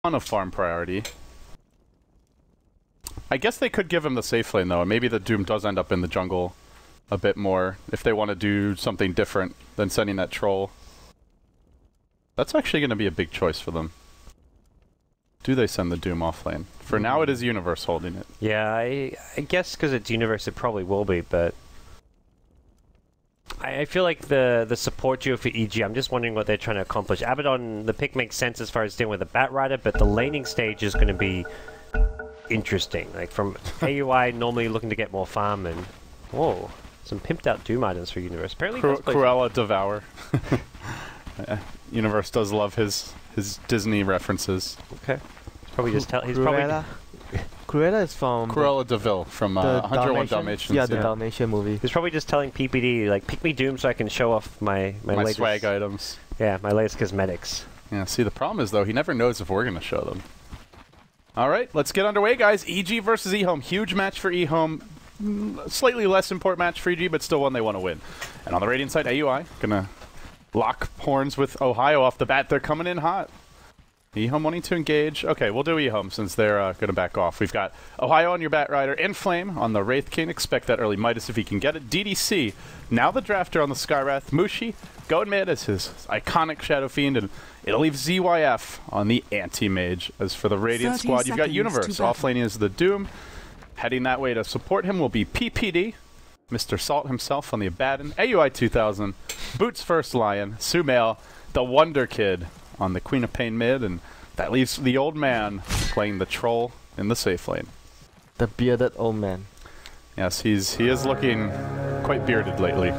ton of farm priority. I guess they could give him the safe lane though, and maybe the Doom does end up in the jungle a bit more if they want to do something different than sending that troll. That's actually going to be a big choice for them. Do they send the Doom off lane? For now it is Universe holding it. Yeah, I guess because it's Universe it probably will be, but I feel like the support duo for EG, I'm just wondering what they're trying to accomplish. Abaddon, the pick makes sense as far as dealing with the Bat Rider, but the laning stage is going to be interesting. Like from AUI normally looking to get more farm and... Whoa, some pimped out Doom items for Universe. Apparently Cruella Devour. Universe does love his Disney references. Okay. He's probably just Cruella is from... Cruella de Vil from 101 Dalmatians. Yeah, the Dalmatian movie. He's probably just telling PPD, like, pick me Doom so I can show off my latest... swag items. Yeah, my latest cosmetics. Yeah, see, the problem is, though, he never knows if we're going to show them. All right, let's get underway, guys. EG versus EHOME. Huge match for EHOME. Slightly less important match for EG, but still one they want to win. And on the Radiant side, AUI going to lock horns with Ohio off the bat. They're coming in hot. EHOME wanting to engage. Okay, we'll do EHOME since they're going to back off. We've got Ohio on your Bat Rider, Inflame on the Wraith King. Expect that early Midas if he can get it. DDC, now the drafter on the Skywrath. Mushi, going mid as his iconic Shadow Fiend, and it'll leave ZYF on the Anti-Mage. As for the Radiant squad, you've got Universe. Offlaning is the Doom. Heading that way to support him will be PPD, Mr. Salt himself on the Abaddon, AUI 2000, Boots First Lion, Sumail, the Wonder Kid on the Queen of Pain mid, and that leaves the old man playing the troll in the safe lane. The bearded old man. Yes, he is looking quite bearded lately.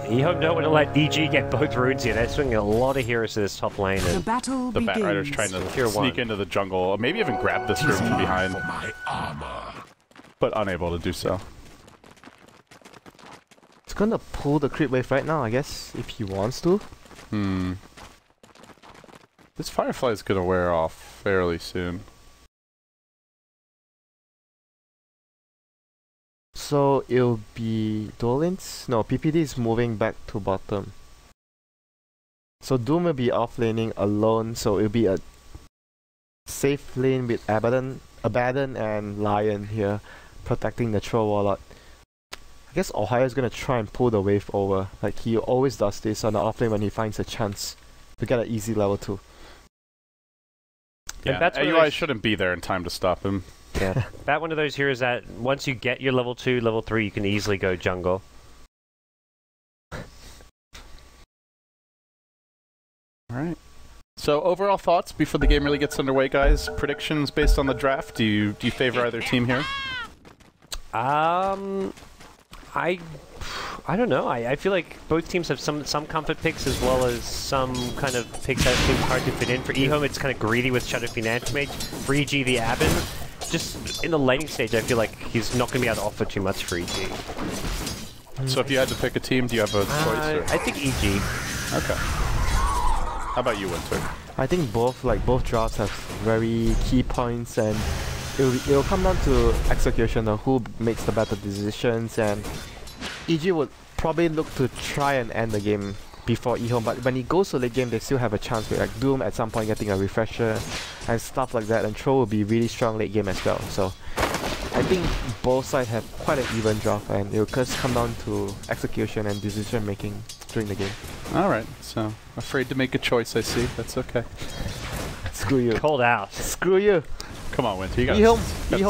EHOME don't want to let EG get both runes here. They're swinging a lot of heroes to this top lane. And the Bat Rider's trying to sneak into the jungle, or maybe even grab this room from behind, but unable to do so. It's gonna pull the creep wave right now, I guess, if he wants to. This Firefly is going to wear off fairly soon. So it'll be Dolins? No, PPD is moving back to bottom. So Doom will be offlaning alone, so it'll be a safe lane with Abaddon and Lion here, protecting the Troll Warlord. I guess Ohio is going to try and pull the wave over, like he always does this on the offlane when he finds a chance to get an easy level 2. Yeah, AUI shouldn't be there in time to stop him. Yeah, Bat one of those heroes that once you get your level 2, level 3, you can easily go jungle. Alright. So overall thoughts before the game really gets underway, guys? Predictions based on the draft? Do you favor either team here? I don't know. I feel like both teams have some comfort picks as well as some kind of picks that seem hard to fit in. For EHOME, it's kind of greedy with Shadow Fiend Anti-Mage. For EG, the Abaddon, just in the laning stage, I feel like he's not going to be able to offer too much for EG. So if you had to pick a team, do you have a choice? I think EG. Okay. How about you, Winter? I think both drafts have very key points, and it'll come down to execution of who makes the better decisions, and EG would probably look to try and end the game before EHOME, but when he goes to late game, they still have a chance with like Doom at some point getting a refresher and stuff like that, and Troll will be really strong late game as well. So I think both sides have quite an even draft, and it'll just come down to execution and decision making during the game. Alright, so afraid to make a choice, I see. That's okay. Screw you. Called out. Screw you. Come on, Winter. You got EHOME. Okay,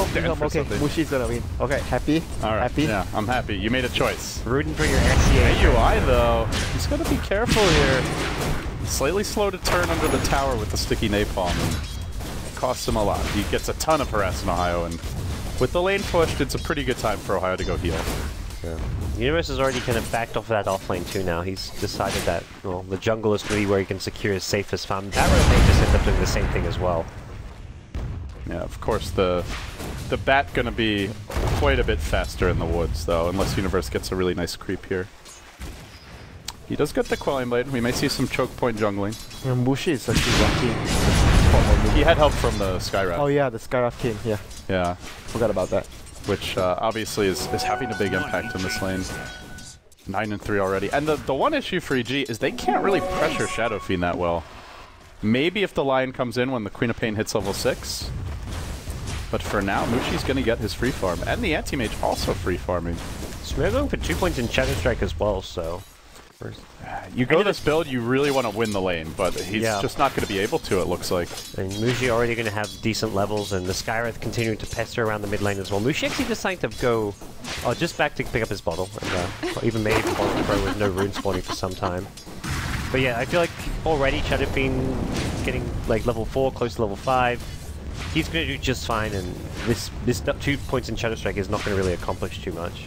Mushi's gonna win. Okay, happy? Alright. Happy? Yeah, I'm happy. You made a choice. Rooting for your SCA. AUI, though. He's got to be careful here. Slightly slow to turn under the tower with the sticky napalm. It costs him a lot. He gets a ton of harass in Ohio, and with the lane pushed, it's a pretty good time for Ohio to go heal. Yeah. Universe has already kind of backed off of that offlane too now. He's decided that, well, the jungle is really where he can secure his safest farm. That may just end up doing the same thing as well. Yeah, of course, the bat gonna be quite a bit faster in the woods, though, unless Universe gets a really nice creep here. He does get the Quelling Blade. We may see some choke point jungling. And Mushi is actually lucky. He had help from the Skywrath. Oh yeah, the Skywrath came, yeah. Yeah. Forgot about that. Which obviously is having a big impact in this lane. 9 and 3 already. And the one issue for EG is they can't really pressure Shadow Fiend that well. Maybe if the Lion comes in when the Queen of Pain hits level 6. But for now, Mushi's going to get his free farm. And the Anti-Mage also free farming. Sumail going for 2 points in Shadow Strike as well, so... You go this build, you really want to win the lane, but he's Yeah. just not going to be able to, it looks like. And Mushi already going to have decent levels, and the Skywrath continuing to pester around the mid lane as well. Mushi actually deciding to go just back to pick up his bottle, and even maybe bottle pro with no rune spawning for some time. But yeah, I feel like already Shadow Fiend getting like level 4, close to level 5. He's going to do just fine, and this 2 points in Shadow Strike is not going to really accomplish too much.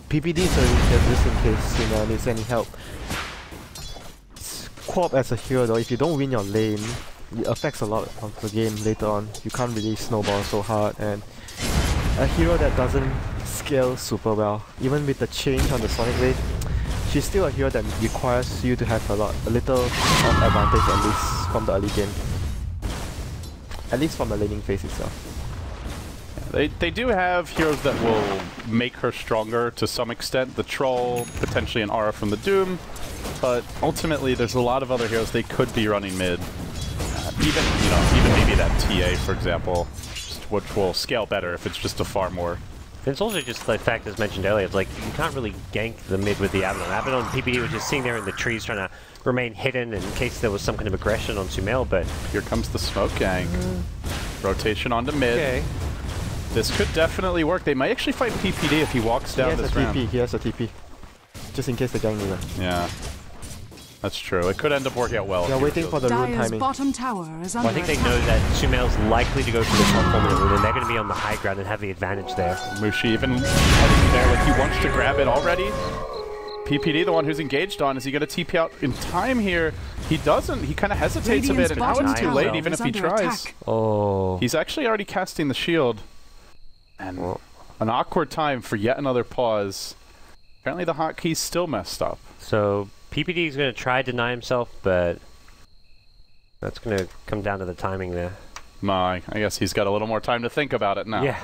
PPD solution just in case needs any help. Quap as a hero though, if you don't win your lane, it affects a lot of the game later on. You can't really snowball so hard, and a hero that doesn't scale super well, even with the change on the Sonic Wave, she's still a hero that requires you to have a little of advantage at least from the early game. At least from the laning phase itself. They do have heroes that will make her stronger to some extent. The Troll, potentially an Aura from the Doom, but ultimately there's a lot of other heroes they could be running mid. Even maybe that TA, for example, which will scale better if it's just a far more. It's also just the fact, as mentioned earlier, it's like you can't really gank the mid with the Abaddon. Abaddon PPD was just sitting there in the trees trying to remain hidden in case there was some kind of aggression on Sumail, but... Here comes the smoke gang. Rotation onto mid. Okay. This could definitely work. They might actually fight PPD if he walks down this ramp. He has a TP. Just in case they gang me. Yeah. That's true. It could end up working out well. They're waiting for the rune Dire's timing. bottom tower is under Well, I think they attack. know that Sumail's likely to go for the top formula, and they're going to be on the high ground and have the advantage there. Mushi even heading there like he wants to grab it already. PPD, the one who's engaged on, is he going to TP out in time here? He doesn't. He kind of hesitates a bit, and now Radiant's it's too bottom late tower even if is he under tries. attack. Oh. He's actually already casting the shield. And an awkward time for yet another pause. Apparently the hotkey's still messed up. So PPD is going to try to deny himself, but that's going to come down to the timing there. I guess he's got a little more time to think about it now. Yeah.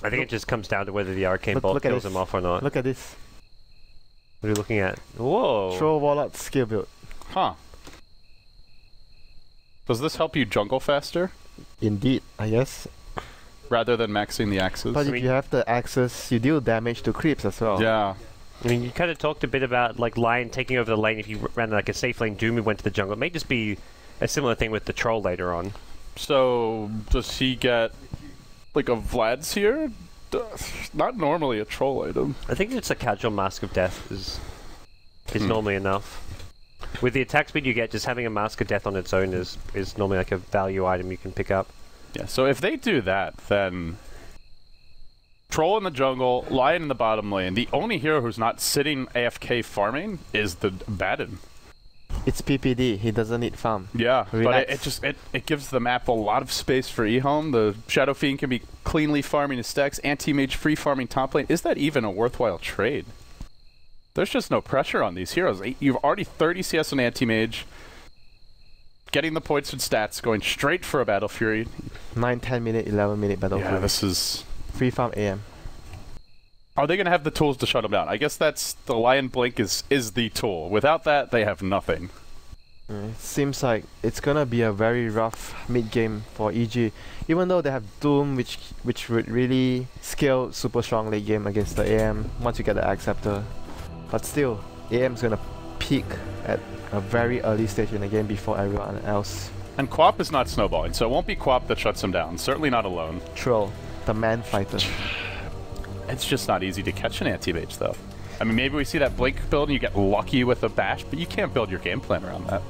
I think it just comes down to whether the Arcane Bolt look at kills this. him off or not. Look at this. What are we looking at? Whoa! Troll Warlock skill build. Huh. Does this help you jungle faster? Indeed, I guess. Rather than maxing the axes? But if you have the axes, you deal damage to creeps as well. Yeah. I mean, you kind of talked a bit about like Lion taking over the lane if you ran like a safe lane Doom and went to the jungle. It may just be a similar thing with the Troll later on. So, does he get like a Vlad's here? Not normally a troll item. I think it's a casual Mask of Death is normally enough. With the attack speed you get, just having a Mask of Death on its own is normally like a value item you can pick up. Yeah, so if they do that, then Troll in the jungle, Lion in the bottom lane. The only hero who's not sitting AFK farming is the Abaddon. It's PPD, he doesn't need farm. Yeah, Relax. but it gives the map a lot of space for EHOME. The Shadow Fiend can be cleanly farming his stacks, Anti-Mage free farming top lane. Is that even a worthwhile trade? There's just no pressure on these heroes. You've already 30 CS on Anti-Mage, getting the points and stats, going straight for a Battle Fury. 9, 10 minute, 11 minute battle. Yeah, this is... Free farm AM. Are they going to have the tools to shut him down? I guess that's the Lion Blink is the tool. Without that, they have nothing. Seems like it's gonna be a very rough mid game for EG. Even though they have Doom, which would really scale super strong late game against the AM once you get the Acceptor. But still, AM's gonna peak at a very early stage in the game before everyone else. And Quap is not snowballing, so it won't be Quap that shuts him down. Certainly not alone. Troll, the man fighter. It's just not easy to catch an Anti-Mage, though. I mean, maybe we see that Blink build and you get lucky with a Bash, but you can't build your game plan around that.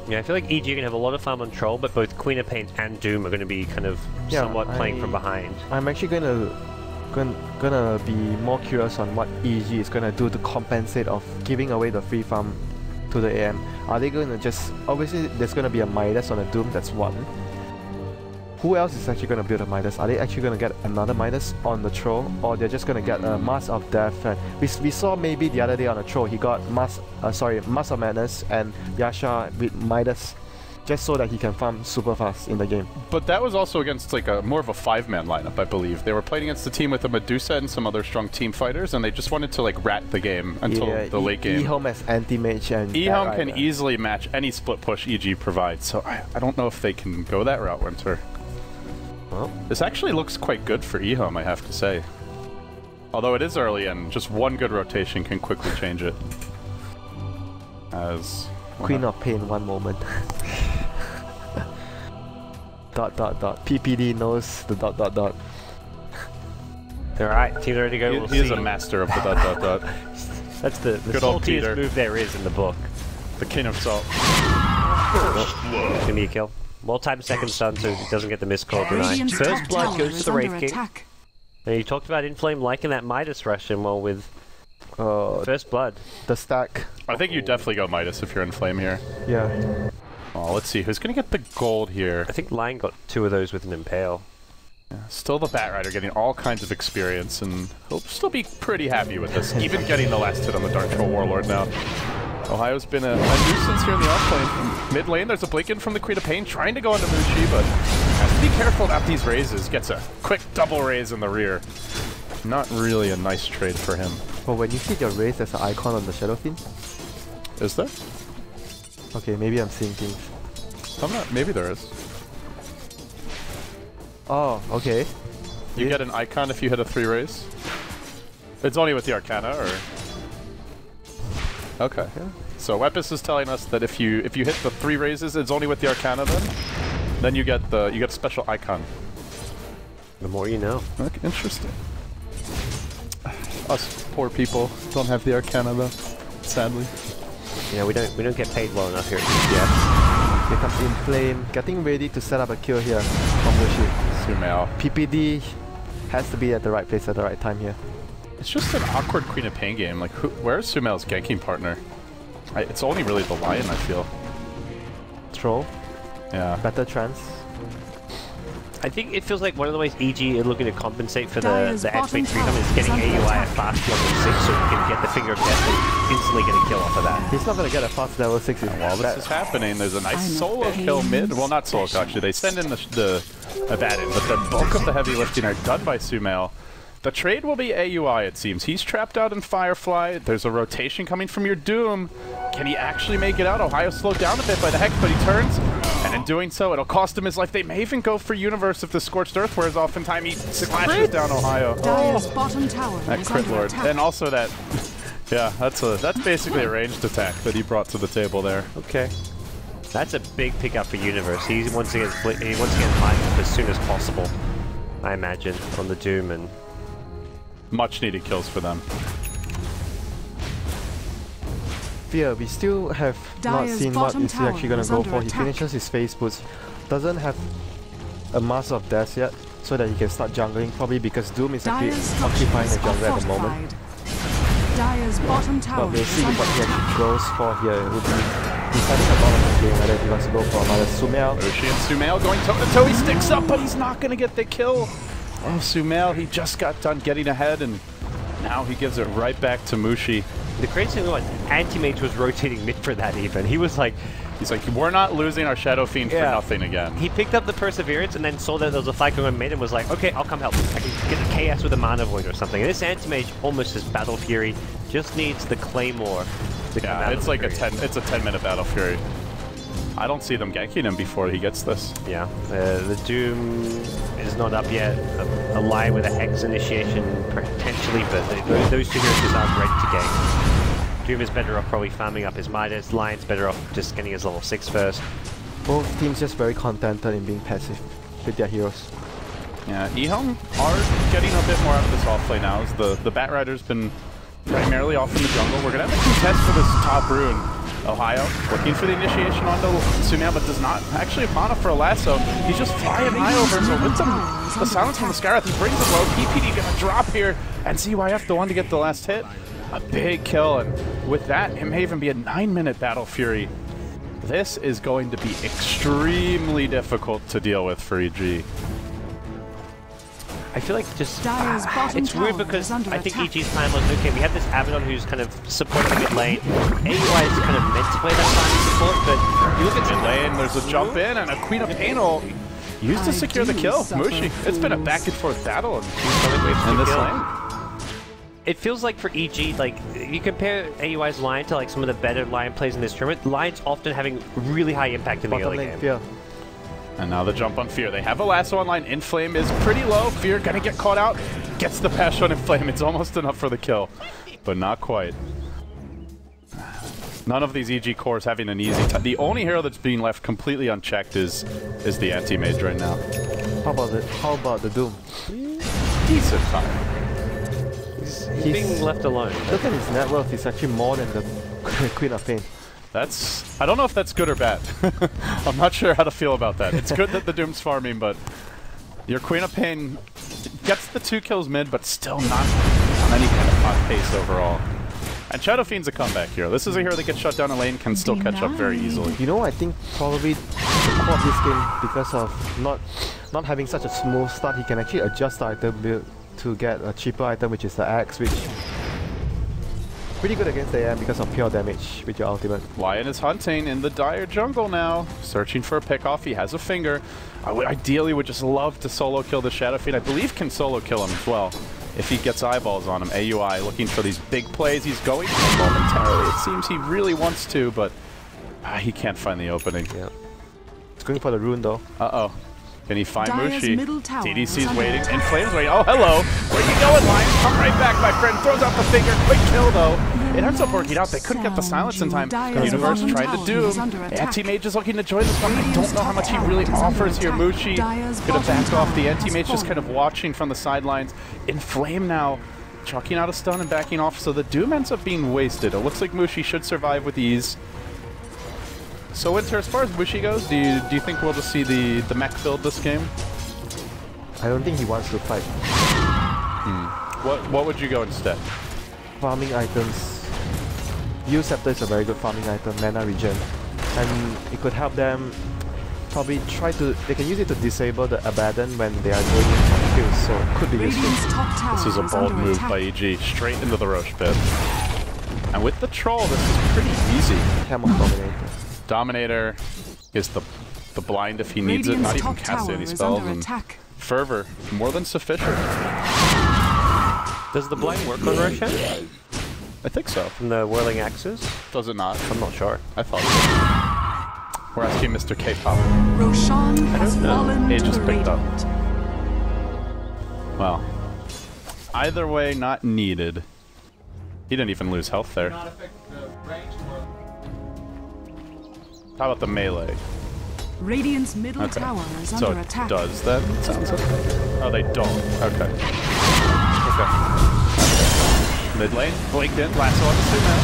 Yeah, I feel like EG are going to have a lot of farm on Troll, but both Queen of Pain and Doom are going to be kind of somewhat playing from behind. I'm actually gonna be more curious on what EG is gonna do to compensate of giving away the free farm to the AM. Are they going to just... Obviously, there's going to be a Midas on a Doom, that's one. Who else is actually going to build a Midas? Are they actually going to get another Midas on the Troll? Or they're just going to get a Mask of Death? And we saw maybe the other day on a Troll, he got Mask of Madness and Yasha with Midas just so that he can farm super fast in the game. But that was also against like a more of a 5-man lineup, I believe. They were playing against the team with a Medusa and some other strong team fighters, and they just wanted to like rat the game until the late game. EHOME has anti-mage and EHOME can easily match any split push EG provides, so I don't know if they can go that route, Winter. Well, this actually looks quite good for EHOME, I have to say. Although it is early and just one good rotation can quickly change it. As Queen of Pain, one moment. dot dot dot. PPD knows the dot dot dot. Alright, team's ready to go. He is a master of the dot dot dot. That's the saltiest move there is in the book. The king of salt. Give me a kill. Well-timed second stun so he doesn't get the missed call tonight. First blood goes to the Wraith King. And you talked about Inflame liking that Midas rush, and well, with first blood. The stack. I think you definitely go Midas if you're in Flame here. Yeah. Oh, let's see. Who's going to get the gold here? I think Lion got 2 of those with an Impale. Yeah, still the Batrider getting all kinds of experience, and he'll still be pretty happy with this. Even getting the last hit on the Dark Troll Warlord now. Ohio's been a nuisance here in the off lane. Mid lane, there's a blink in from the Queen of Pain trying to go into Mushi, but has to be careful about these raises. Gets a quick double raise in the rear. Not really a nice trade for him. But when you hit your raise, there's an icon on the Shadow Fiend. Is there? Okay, maybe I'm seeing things. I'm not. Maybe there is. Oh, okay. You get an icon if you hit a 3 raise? It's only with the Arcana, or? Okay. Yeah. So Wepis is telling us that if you hit the 3 raises, it's only with the Arcana then you get a special icon. The more you know. Okay, interesting. Us poor people don't have the Arcana though, sadly. Yeah, we don't get paid well enough here. Yeah. Here comes Inflame, getting ready to set up a kill here from Mushi. Sumail. PPD has to be at the right place at the right time here. It's just an awkward Queen of Pain game. Like, where's Sumail's ganking partner? It's only really the Lion, I feel. Troll. Yeah. Better trance. I think it feels like one of the ways EG is looking to compensate for the X-Mate 3 is getting AUI at fast level 6 so he can get the Finger of Death and instantly get a kill off of that. He's not going to get a fast level 6. While this is happening, there's a nice solo kill mid. Well, not solo kill, actually. They send in the Abaddon, but the bulk of the heavy lifting are done by Sumail. The trade will be AUI, it seems. He's trapped out in Firefly. There's a rotation coming from your Doom. Can he actually make it out? Ohio slowed down a bit by the Hex, but he turns. And in doing so, it'll cost him his life. They may even go for Universe if the Scorched Earth wears off in time. He slashes down Ohio. Bottom tower that crit lord. And also that... yeah, that's basically a ranged attack that he brought to the table there. Okay. That's a big pickup for Universe. He wants to get lined up as soon as possible, I imagine, on the Doom and... much needed kills for them. Fear, we still have not seen what is he actually going to go for. He finishes his phase boots. Doesn't have a Master of Death yet, so that he can start jungling, probably because Doom is actually occupying the jungle at the moment. But we'll see what he actually goes for here. It will be deciding a lot of the game whether he wants to go for another Sumail. Mushi and Sumail going toe-to-toe. He sticks up, but he's not going to get the kill. Oh, Sumail, he just got done getting ahead, and now he gives it right back to Mushi. The crazy thing was, Anti-Mage was rotating mid for that even. He was like... he's like, we're not losing our Shadow Fiend for nothing again. He picked up the Perseverance and then saw that there was a fight going on mid and was like, okay, I'll come help. I can get the KS with a Mana Void or something. And this Anti-Mage almost is Battle Fury, just needs the Claymore to come out. It's like it's a 10-minute Battle Fury. I don't see them ganking him before he gets this. Yeah, the Doom is not up yet. A Lion with a Hex initiation potentially, but those two heroes aren't ready to gank. Doom is better off probably farming up his Midas. Lion's better off just getting his level 6 first. Both teams just very contented in being passive with their heroes. Yeah, EHOME are getting a bit more out of this offlane now, as the Batrider's been primarily off in the jungle. We're going to have a contest for this top rune. Ohio looking for the initiation onto Sumail, but does not actually have mana for a lasso. He's just flying high over him, so with the silence from the Skywrath, he brings it low. PPD gonna drop here, and CYF the one to get the last hit. A big kill, and with that, it may even be a 9-minute Battle Fury. This is going to be extremely difficult to deal with for EG. I feel like just it's weird because I think EG's plan was, okay, we have this Abaddon who's kind of supporting the mid lane. AUI is kind of meant to play that for it, but you look at In lane, there's a jump in, and a Queen of Pain will use to secure the kill. Mushi, it's been a back and forth battle in this lane. It feels like for EG, like, you compare AUI's Lion to like some of the better Lion plays in this tournament, Lion's often having really high impact in the early game. Fear. And now the jump on Fear. They have a lasso online. Inflame is pretty low. Fear gonna get caught out. Gets the pass on Inflame. It's almost enough for the kill, but not quite. None of these EG cores having an easy time. The only hero that's being left completely unchecked is the anti-mage right now. How about the Doom? Decent time. He's being left alone. Look at his net worth. He's actually more than the Queen of Pain. I don't know if that's good or bad. I'm not sure how to feel about that. It's good that the Doom's farming, but your Queen of Pain gets the 2 kills mid, but still not on any kind of hot pace overall. And Shadow Fiend's a comeback hero. This is a hero that gets shut down in lane, can still catch up very easily. You know, I think probably the core of this game, because of not having such a smooth start, he can actually adjust the item build to get a cheaper item, which is the axe, which pretty good against AM because of pure damage with your ultimate. Lion is hunting in the dire jungle now, searching for a pick-off. He has a finger. I ideally would just love to solo kill the Shadow Fiend. I believe can solo kill him as well if he gets eyeballs on him. AUI looking for these big plays. He's going for momentarily. It seems he really wants to, but he can't find the opening. Yeah. He's going for the rune though. Uh-oh. Can he find Dire's Mushi? middle tower DDC's is waiting. under Inflame's waiting. Oh, hello. Where you going, Lion? Come right back, my friend. Throws out the finger. Quick kill, though. It ends up working out. They couldn't get the silence in time. Dire's Universe bottom trying to tower doom. is under attack. Anti-Mage is looking to join this one. I don't know how much he really offers here. Mushi gonna back off. The Anti-Mage just kind of watching from the sidelines. Inflame now chucking out a stun and backing off, so the doom ends up being wasted. It looks like Mushi should survive with ease. So Winter, as far as Mushi goes, do you think we'll just see the mech build this game? I don't think he wants to fight. What would you go instead? Farming items. Use Scepter is a very good farming item, mana regen. And it could help them probably they can use it to disable the Abaddon when they are doing top kills, so it could be useful. This is a bold move by EG, straight into the Roche pit. And with the Troll, this is pretty easy. Hammer Dominator. Dominator is the blind if he needs it, not even cast any spells. And Fervor, more than sufficient. Does the blind work on Roshan? I think so. From the whirling axes? Does it not? I'm not sure. I thought so. We're asking Mr. K-pop. Roshan has fallen He to just the picked up. Radiant. Well, either way, not needed. He didn't even lose health there. How about the melee? Radiant's middle tower is So under it attack. does that? Sounds like. Oh, they don't. Okay. Okay. Mid lane, blinked in, lasso on the Sumail.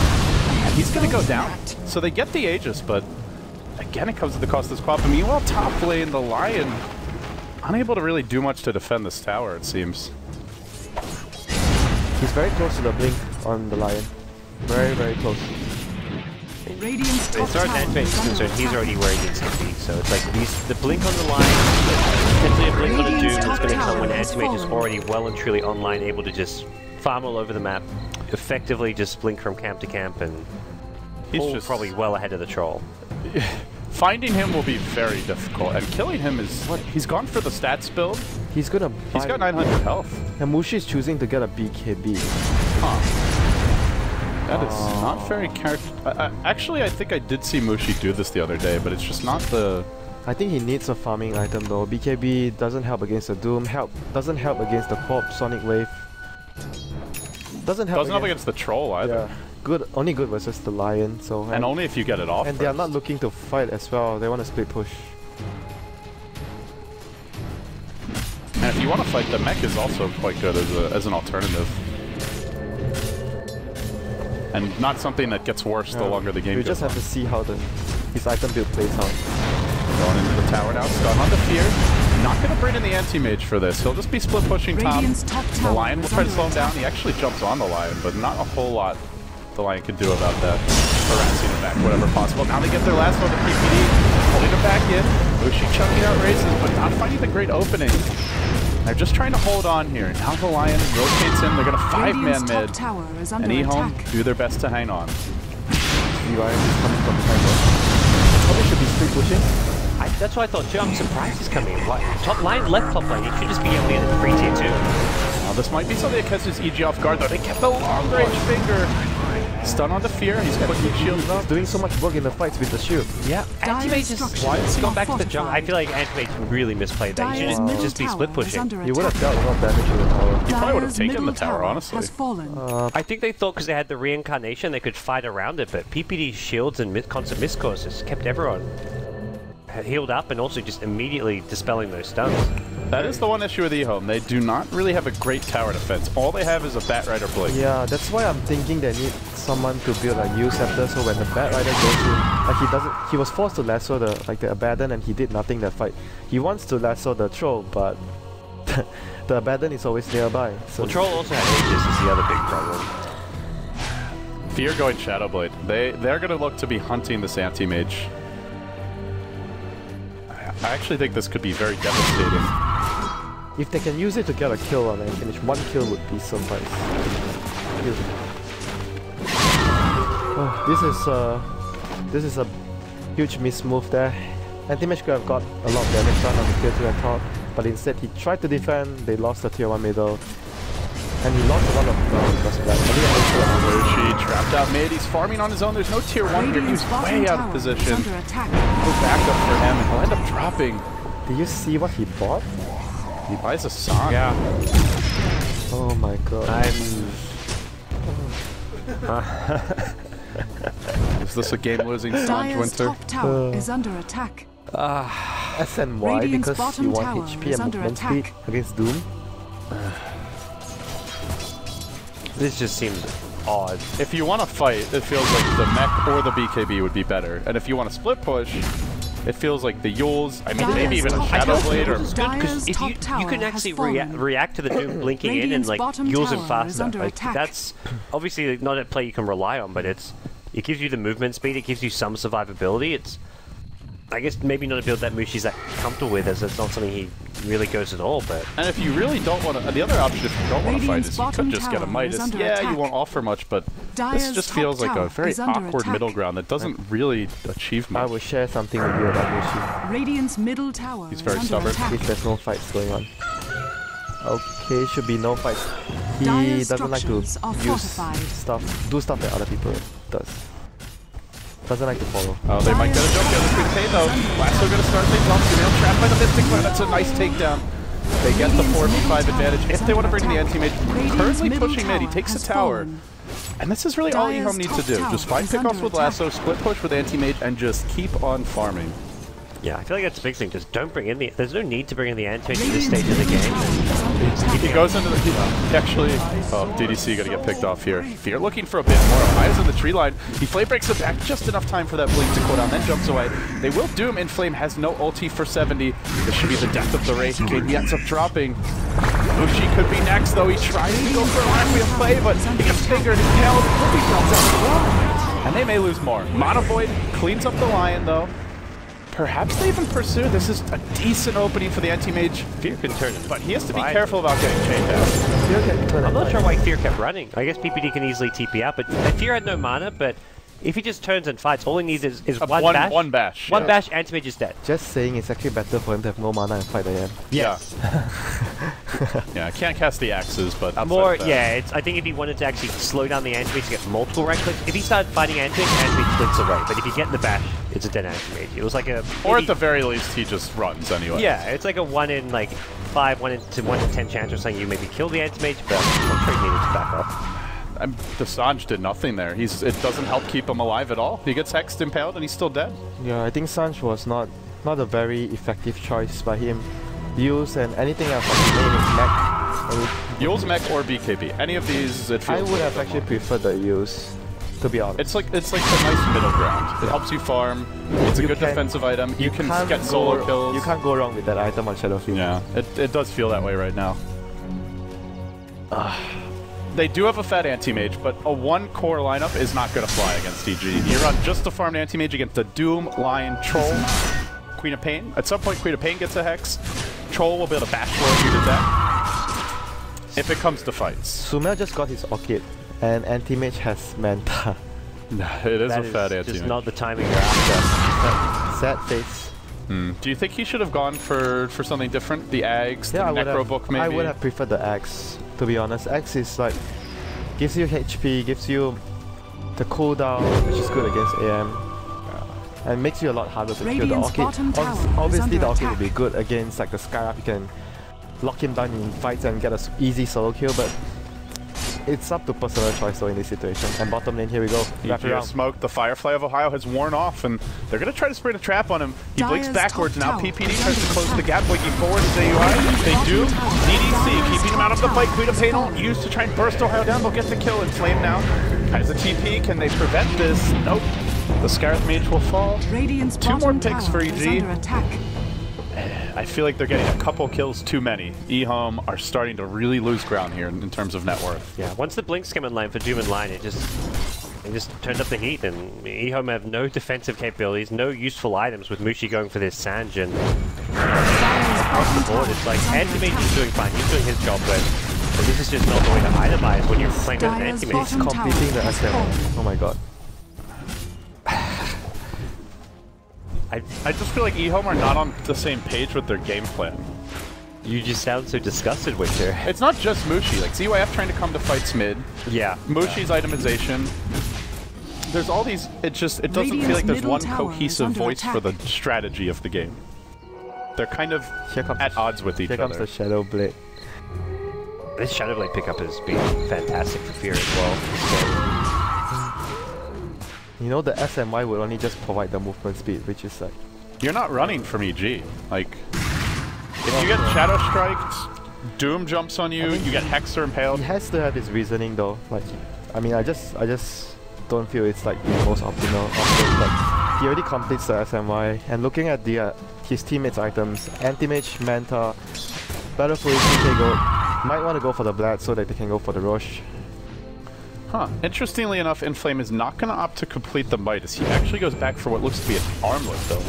And he's gonna go down. So they get the Aegis, but again it comes at the cost of this Quap. Meanwhile, top lane, the Lion, unable to really do much to defend this tower, it seems. He's very close to the blink on the Lion. Very, very close. Radiant's top As far as tower Anti-Mage is is under concerned, he's attack. already where he needs to be. So it's like the blink on the line, potentially a blink on the Doom that's going to come when Anti-Mage is already well and truly online, able to just farm all over the map, effectively just blink from camp to camp, and he's just probably well ahead of the Troll. Finding him will be very difficult, and killing him is what he's gone for the stats build. He's got 900 health. And Mushi is choosing to get a BKB. Huh. That is not very character. Actually, I think I did see Mushi do this the other day, but it's just not the. I think he needs a farming item though. BKB doesn't help against the Doom. Doesn't help against the Corp Sonic Wave. Doesn't help against the Troll either. Yeah. Good. Only good versus the Lion. So and only if you get it off. And they are not looking to fight as well. They want to split push. And if you want to fight, the mech is also quite good as an alternative. And not something that gets worse the longer the game goes on. You just have to see how his item build plays out. Going into the tower now, stun on the Fear. Not going to bring in the Anti-Mage for this. He'll just be split pushing top. The Lion will try to slow him down. He actually jumps on the Lion, but not a whole lot the Lion can do about that. Harassing him back, whatever possible. Now they get their last one to PPD. Pulling him back in. Mushi chucking out races, but not finding the great opening. They're just trying to hold on here. Now the Lion rotates in. They're going to 5-man mid. And EHOME do their best to hang on. Lion is coming from behind. pushing? That's what I thought too. I'm surprised he's coming in. What? Top line, left top lane. He should just be able to get a free tier 2. Now, this might be something that catches EG off guard, though. They kept the long range finger. Stun on the fear. He's putting his shield up. He's doing so much work in the fights with the shield. Yeah, Anti-Mage is going back to the jungle. I feel like Anti-Mage really misplayed that. He should just be split pushing. He would have dealt a lot of damage to the tower. He probably would have taken the tower, honestly. I think they thought because they had the reincarnation they could fight around it, but PPD's shields and constant miscores just kept everyone healed up and also just immediately dispelling those stuns. That is the one issue with EHOME. They do not really have a great tower defense. All they have is a Bat Rider Blink. Yeah, that's why I'm thinking they need someone to build a U scepter so when the Bat Rider goes in, like he doesn't, he was forced to lasso the Abaddon and he did nothing that fight. He wants to lasso the Troll, but the Abaddon is always nearby. So well, Troll also had Aegis is the other big problem. Fear going Shadowblade. They're going to look to be hunting this Anti-Mage. I actually think this could be very devastating. if they can use it to get a kill on Anti-Mage, one kill would be so nice. Oh, this is a huge mismove there. Anti-Mage could have got a lot of damage done on the tier 2 I thought, but instead he tried to defend, they lost the tier 1 middle. And he lost a lot of Dust Black. She trapped out mid, he's farming on his own, there's no tier 1 here, he's way out of position. No backup for him, and he'll end up dropping. Did you see what he bought? He buys a song. Yeah. Oh my god. Is this a game-losing Sanj Winter? Top tower is under attack. SNY Radiant's because bottom you want tower HP is and under movement attack. speed against Doom. This just seems odd. If you want to fight, it feels like the mech or the BKB would be better. And if you want to split push, it feels like the Yules, I mean, maybe even a Shadowblade or... Because if you can actually react to the Doom blinking in and like use him faster. Like, that's obviously not a play you can rely on, but it gives you the movement speed, it gives you some survivability. It's, I guess, maybe not a build that Mushi's that comfortable with, as it's not something he really goes at all, but... And if you really don't want to... The other option, if you don't want to fight, is you could just get a Midas. Yeah, you won't offer much, but this just feels like a very awkward middle ground that doesn't really achieve much. I will share something with you about Mushi. Radiant's middle tower He's very stubborn. If there's no fights going on. Okay, should be no fights. He doesn't like to use stuff, do stuff that other people does. Doesn't like to follow. Oh, they might get a jump. The other screen pay though. Lasso gonna start things off. Sumail trapped by the Mystic Clan. That's a nice takedown. They get the 4v5 advantage. If they want to bring the Anti-Mage, currently pushing mid, he takes the tower. And this is really all EHOME needs to do. Just find pickoffs with Lasso, split push with Anti-Mage, and just keep on farming. Yeah, I feel like that's a big thing. Just don't bring in the... There's no need to bring in the Anti-Mage at this stage of the game. He goes into the... Actually... Oh, DDC gonna get picked off here. Fear looking for a bit more. Eyes in the tree line. He flame breaks it back just enough time for that blink to cool down, then jumps away. They will Doom. Inflame has no ulti for 70. This should be the death of the Wraith. He ends up dropping. Mushi could be next, though. He tries to go for a Requiem play, but he gets fingered and killed. He drops out as well. And they may lose more. Mono Void cleans up the Lion, though. Perhaps they even pursue. This is a decent opening for the Anti-Mage. Fear can turn it. But he has to be careful about getting chained out. I'm not sure why Fear kept running. I guess PPD can easily TP out, but Fear had no mana, but if he just turns and fights, all he needs is one bash. One bash. One bash, Anti-Mage is dead. Just saying it's actually better for him to have no mana and fight again. Yeah. Yeah, I can't cast the axes, but more, yeah, I think if he wanted to actually slow down the Anti-Mage to get multiple right clicks, if he started fighting Anti-Mage, Anti-Mage flicks away. But if you get in the bash, it's a dead Anti-Mage. It was like a... Or at the very least, he just runs anyway. Yeah, it's like a 1 in like 5, 1 in 10 chance or something. You maybe kill the Anti-Mage, but I'm sure he needed to back off. The Sanj did nothing there. It doesn't help keep him alive at all. He gets hexed, impaled, and he's still dead. Yeah, I think Sanj was not a very effective choice by him. Yules and anything else like his name is mech. Yules, mech, or BKB. Any of these, it feels I would have actually preferred the Yules, to be honest. It's like the nice middle ground. It helps you farm. It's a good defensive item. You can get solo kills. You can't go wrong with that item on Shadowfield. Yeah, it does feel that way right now. They do have a fat Anti-Mage, but a 1-core lineup is not going to fly against EG. You run just a farmed Anti-Mage against a Doom, Lion, Troll, Queen of Pain. At some point, Queen of Pain gets a Hex. Troll will be able to bash forward you to death if it comes to fights. Sumail just got his Orchid, and Anti-Mage has Manta. No, it is a fat Anti-Mage. Just not the timing you're after. Sad face. Do you think he should have gone for something different? The Ags, Yeah, the Necro Book maybe? I would have preferred the Axe, to be honest. Axe is like, gives you HP, gives you the cooldown, which is good against AM. And makes you a lot harder to kill the Radiant's Orchid. bottom tower is Obviously under the Orchid will attack. be good against like the Skyrup. You can lock him down in fights and get an easy solo kill, but it's up to personal choice though in this situation. And bottom lane, here we go. Wrap EG around. smoke, the Firefly of Ohio has worn off, and they're going to try to spring a trap on him. He blinks Dire's backwards, top now tower PPD is tries to under close the attack. gap, blinking forward to AUI. They do. DDC keeping him out of the fight. Queen of Panel used to try and burst Ohio down. They'll get the kill in Flame now. Has a TP, can they prevent this? Nope. The Scarlet Mage will fall. Radiant's Two more bottom picks tower for is EG. under attack. I feel like they're getting a couple kills too many. EHOME are starting to really lose ground here in terms of net worth. Yeah, once the blinks came online for Doom and Line, they just turned up the heat, and EHOME have no defensive capabilities, no useful items with Mushi going for this Sanj, and across the board, it's like Anti-Mage is doing fine, he's doing his job, but this is just not the way to itemize when you're playing with an Dire's Anti-Mage. bottom Completing the tower is SM. falling. Oh my god. I just feel like EHOME are not on the same page with their game plan. You just sound so disgusted, Witcher. It's not just Mushi, like ZYF trying to come to fights mid, Yeah. Mushi's itemization. There's all these, it doesn't feel Radiant's like there's middle one tower is cohesive under voice for the attack. strategy of the game. They're kind of Here comes at odds with each Here comes other. the Shadow Blade. This Shadowblade pickup has been fantastic for Fear as well. You know, the SMY would only just provide the movement speed, which is like... You're not running from EG. Like, if you get Shadow Striked, Doom jumps on you, you get Hexer impaled. He has to have his reasoning though. Like, I mean, I just don't feel it's like the most optimal option. Like, he already completes the SMY, and looking at the his teammates' items, Anti-Mage, Manta, Battlefield, PK Gold, might want to go for the Blad so that they can go for the Roche. Huh. Interestingly enough, Inflame is not going to opt to complete the Midas. He actually goes back for what looks to be an armlet, though.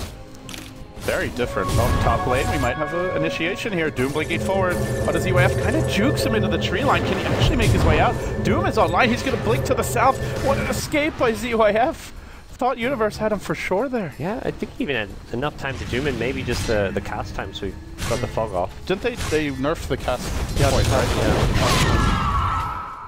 Very different. Oh, top lane, we might have an initiation here. Doom blinking forward. But as EYF kind of jukes him into the tree line, can he actually make his way out? Doom is online. He's going to blink to the south. What an escape by ZYF. Thought Universe had him for sure there. Yeah, I think he even had enough time to Doom and maybe just the cast time so he got the fog off. Didn't they nerf the cast Yeah, point, the cast, right?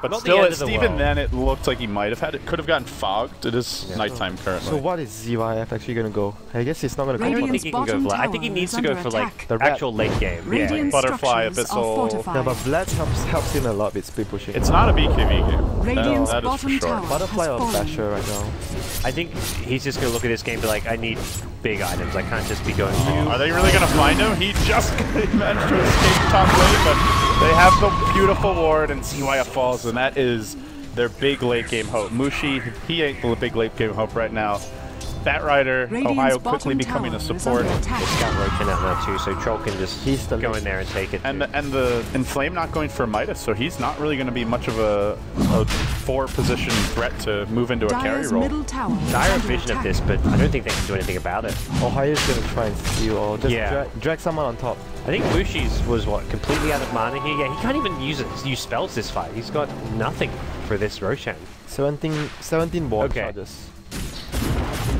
But Not the still, end of the even world. then, it looked like he might have had it. Could have gotten fogged. It is nighttime currently. So what is ZYF actually gonna go? I guess he's not gonna go I for don't Radiant's think he can go bottom for I think he tower needs is to go under for like attack. The rat. actual late game. Radiant Butterfly, structures are Abyssal. fortified. Yeah, but Blad helps in a lot with split pushing. It's not a BKB game. Radiant's that is for bottom sure. tower Butterfly has or fallen. Basher right now. I think he's just going to look at this game and be like, I need big items. I can't just be going Are they really going to find him? He just managed to escape top lane, but they have the beautiful ward, and ZYF falls, and that is their big late game hope. Mushi, he ain't the big late game hope right now. Batrider, Radiant's Ohio quickly bottom becoming a tower is support. under attack. It's got Roshan out now too, so Troll can just He's the go lead. in there and take it. And too. the Inflame not going for Midas, so he's not really going to be much of a 4-position threat to move into a carry Dire's role. middle tower is Dire under vision of attack. this, but I don't think they can do anything about it. Ohio's gonna try and steal or just Yeah. drag someone on top. I think Mushi's was what, completely out of mana here? Yeah, he can't even use spells this fight. He's got nothing for this Roshan. 17 ward Okay. charges.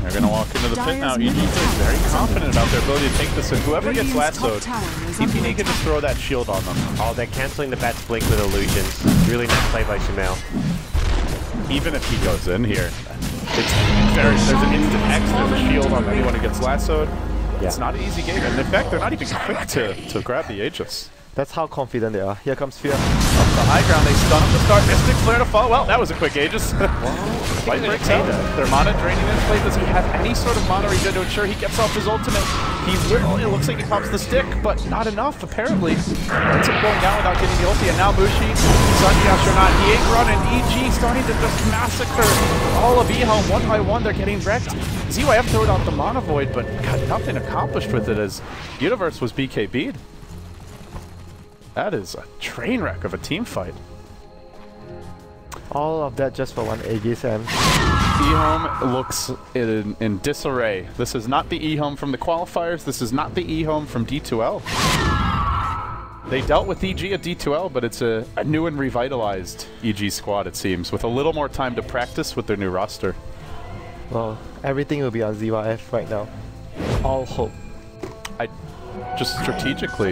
They're going to walk into the pit now. Dire's EG middle is tower very is confident under about their ability to take this, and whoever gets Radiant's top lassoed, tower is under PPD can just attack. throw that shield on them. Oh, they're cancelling the Bat's Blink with illusions. Really nice play by Sumail. Even if he goes in here, there's an instant X, there's a shield on anyone who gets lassoed. Yeah. It's not an easy game, and in fact, they're not even quick to grab the Aegis. That's how confident they are. Here comes Fear. Off the high ground, they stun him to start. Mystic Flare to fall. Well, that was a quick Aegis. Light breaks out. Their mana draining in play. Does he have any sort of mana regen to ensure he gets off his ultimate? It looks like he pops the stick, but not enough, apparently. Ends up going down without getting the ulti, and now Mushi, Sunyash or not, he ain't running. EG starting to just massacre all of EHOME one by one. They're getting wrecked. ZYF throwed out the mana void, but got nothing accomplished with it as Universe was BKB'd. That is a train wreck of a team fight. All of that just for one Aegis, and EHOME looks in disarray. This is not the EHOME from the qualifiers. This is not the EHOME from D2L. They dealt with EG at D2L, but it's a new and revitalized EG squad, it seems, with a little more time to practice with their new roster. well, everything will be on ZYF right now. all hope. Just strategically,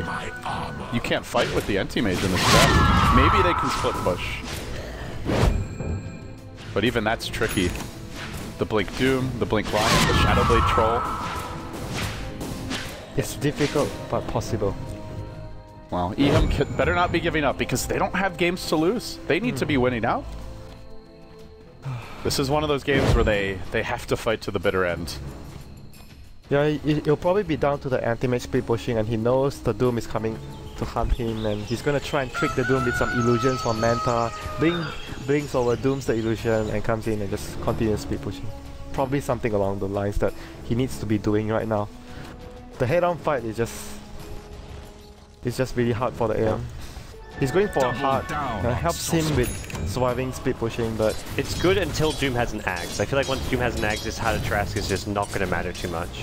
you can't fight with the anti-mage in this draft. Maybe they can split push. But even that's tricky. The Blink Doom, the Blink Lion, the Shadowblade Troll. It's difficult, but possible. Well, EHOME better not be giving up because they don't have games to lose. They need to be winning out. This is one of those games where they have to fight to the bitter end. Yeah, it'll probably be down to the anti-mage speed pushing, and he knows the Doom is coming to hunt him, and he's gonna try and trick the Doom with some illusions from Manta. Brings over, Dooms the illusion, and comes in and just continues speed pushing. Probably something along the lines that he needs to be doing right now. The head-on fight is just really hard for the AM. He's going for a hard, helps him with surviving speed pushing, but It's good until Doom has an Axe. I feel like once Doom has an Axe, this Heart of Trask is just not going to matter too much.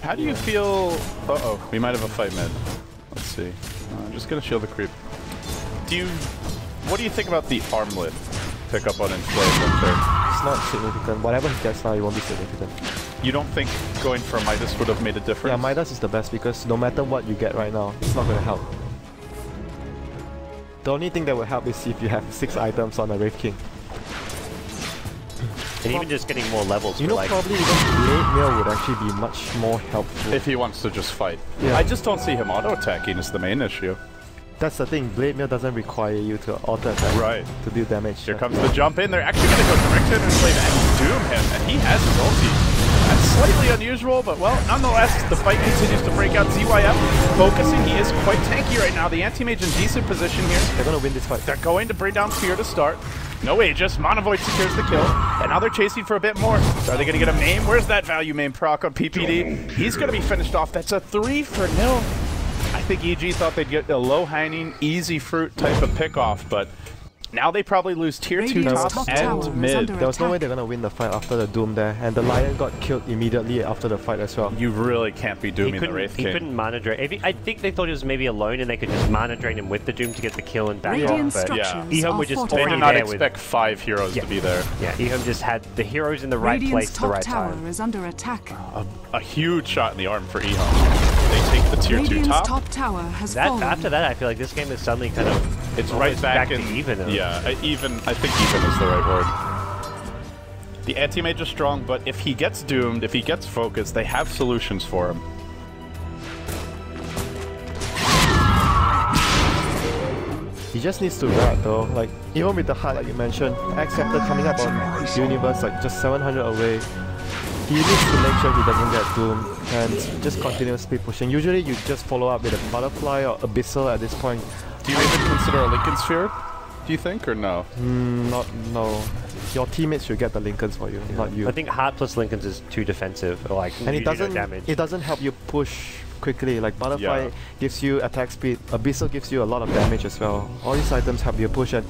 How do you feel... Uh-oh, we might have a fight mid. Let's see. I'm just gonna shield the creep. What do you think about the armlet pickup on Inflame up there? it's not significant. Whatever he gets now, it won't be significant. You don't think going for Midas would have made a difference? Yeah, Midas is the best because no matter what you get right now, it's not gonna help. The only thing that will help is if you have 6 items on a Wraith King. And even just getting more levels. You know, like, probably even Blade Mail would actually be much more helpful. If he wants to just fight. Yeah. I just don't see him auto-attacking is the main issue. That's the thing, Blade Mail doesn't require you to auto attack Right. to do damage. Here comes the jump in. They're actually going to go direct to Inflame and doom him, and he has his ulti. That's slightly unusual, but well, nonetheless, the fight continues to break out. ZYF focusing. He is quite tanky right now. The anti-mage in decent position here. They're gonna win this fight. They're going to bring down Fear to start. No Aegis. Monovoid secures the kill. And now they're chasing for a bit more. So are they going to get a maim? Where's that value maim proc on PPD? He's going to be finished off. That's a 3-0. I think EG thought they'd get a low-hanging, easy fruit type of pick-off, but now they probably lose tier 2 Radiant's top top tower and is mid. under There was no way they're gonna win the fight after the Doom there, and the Lion got killed immediately after the fight as well. You really can't be dooming the Wraith he King. couldn't mana drain. I think they thought he was maybe alone and they could just mana drain him with the Doom to get the kill and back Radiant off. But structures EHOME are would just They fortified. did not there with- expect 5 heroes to be there. Yeah, EHOME just had the heroes in the right Radiant's place at the top right tower time. is under attack. A huge shot in the arm for EHOME. They take the tier 2 Radiant's top. top tower has fallen. After that, I feel like this game is suddenly kind of It's right back to in even. Yeah, I think even is the right word. The anti-mage is strong, but if he gets doomed, if he gets focused, they have solutions for him. He just needs to rat though, like, even with the heart like you mentioned, X Factor coming up on Universe like just 700 away. He needs to make sure he doesn't get doomed and just continue speed pushing. Usually you just follow up with a Butterfly or Abyssal at this point. Do you even consider a Lincoln Sphere? Do you think, or no? No. Your teammates should get the Lincolns for you, not you. I think Heart plus Lincolns is too defensive, or like And usually no damage. it doesn't help you push quickly. Like Butterfly Yeah. gives you attack speed, Abyssal gives you a lot of damage as well. All these items help you push, and